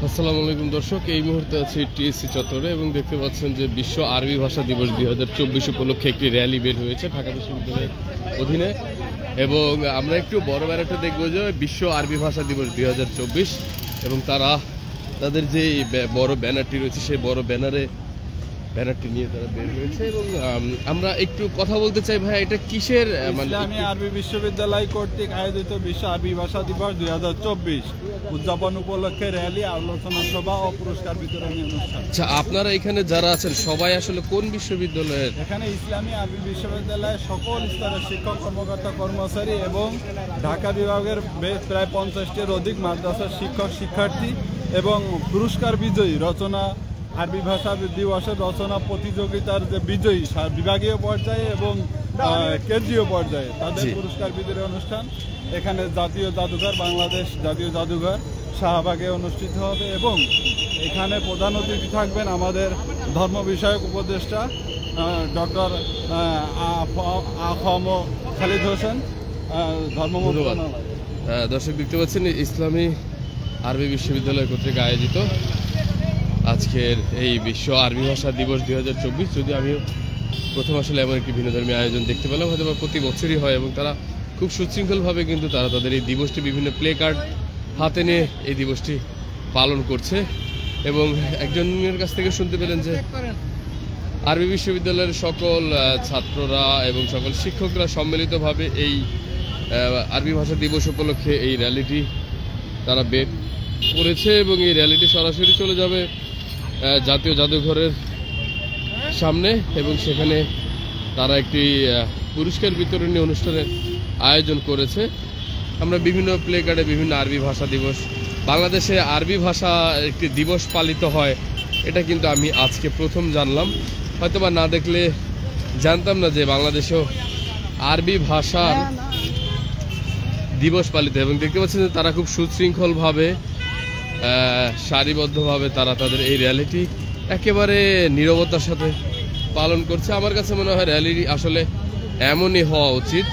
আসসালামু আলাইকুম দর্শক, এই মুহূর্তে আছি টিএসসি চত্বরে এবং দেখতে পাচ্ছেন যে বিশ্ব আরবি ভাষা দিবস 2024 উপলক্ষে একটি র্যালি বের হয়েছে ঢাকা বিশ্ববিদ্যালয়ের অধীনে। এবং আমরা একটু বড় ব্যানারটা দেখবো যে বিশ্ব আরবি ভাষা দিবস 2024 এবং তাদের যে বড় ব্যানারটি রয়েছে সেই বড় ব্যানারটি নিয়ে তারা বের হয়েছে। এবং আমরা একটু কথা বলতে চাই, ভাই এটা কিসের ইসলামী আরবি বিশ্ববিদ্যালয় কর্তৃক আয়োজিত বিশ্ব আরবি ভাষা দিবস 2024 উদযাপন উপলক্ষে র্যালি, আলোচনা সভা ও পুরস্কার বিতরণী অনুষ্ঠান। আচ্ছা, আপনারা এখানে যারা আছেন সবাই আসলে কোন বিশ্ববিদ্যালয়ের? এখানে ইসলামী আরবি বিশ্ববিদ্যালয়ের সকল স্তরের শিক্ষক, কর্মকর্তা, কর্মচারী এবং ঢাকা বিভাগের প্রায় 50টির অধিক মাদ্রাসার শিক্ষক, শিক্ষার্থী এবং পুরস্কার বিজয়ী রচনা আরবি ভাষা দিবসের রচনা প্রতিযোগিতার যে বিজয়ী বিভাগীয় পর্যায়ে এবং কেন্দ্রীয় পর্যায়ে তাদের পুরস্কার বিতরণী অনুষ্ঠান এখানে জাতীয় জাদুঘর, বাংলাদেশ জাতীয় জাদুঘর শাহবাগে অনুষ্ঠিত হবে। এবং এখানে প্রধান অতিথি থাকবেন আমাদের ধর্ম বিষয়ক উপদেষ্টা ডক্টর আফম খালিদ হোসেন, ধর্ম মন্ত্রণালয়। দর্শক দেখতে পাচ্ছেন ইসলামী আরবি বিশ্ববিদ্যালয় কর্তৃক আয়োজিত আজকের এই বিশ্ব আরবি ভাষা দিবস 2024। যদি আমি প্রথম আসলে এমন একটি ভিন্নধর্মী আয়োজন দেখতে পেলাম, হয়তো প্রতি বছরই হয় এবং তারা খুব সুশৃঙ্খলভাবে কিন্তু তাদের এই দিবসটি বিভিন্ন প্লে কার্ড হাতে নিয়ে এই দিবসটি পালন করছে। এবং একজনের কাছ থেকে শুনতে পেলেন যে আরবি বিশ্ববিদ্যালয়ের সকল ছাত্ররা এবং সকল শিক্ষকরা সম্মিলিতভাবে এই আরবি ভাষা দিবস উপলক্ষে এই র্যালিটি তারা বের করেছে এবং এই র্যালিটি সরাসরি চলে যাবে জাতীয় জাদুঘরের সামনে এবং সেখানে তারা একটি পুরস্কার বিতরণী অনুষ্ঠানের আয়োজন করেছে। আমরা বিভিন্ন প্লে কার্ডে বিভিন্ন আরবি ভাষা দিবস, বাংলাদেশে আরবি ভাষা একটি দিবস পালিত হয় এটা কিন্তু আমি আজকে প্রথম জানলাম, হয়তোবা না দেখলে জানতাম না যে বাংলাদেশেও আরবি ভাষার দিবস পালিত। এবং দেখতে পাচ্ছেন যে তারা খুব সুশৃঙ্খলভাবে সারিবদ্ধভাবে তাদের এই র্যালিটি একেবারে নীরবতার সাথে পালন করছে। আমার কাছে মনে হয় র্যালি আসলে এমনই হওয়া উচিত।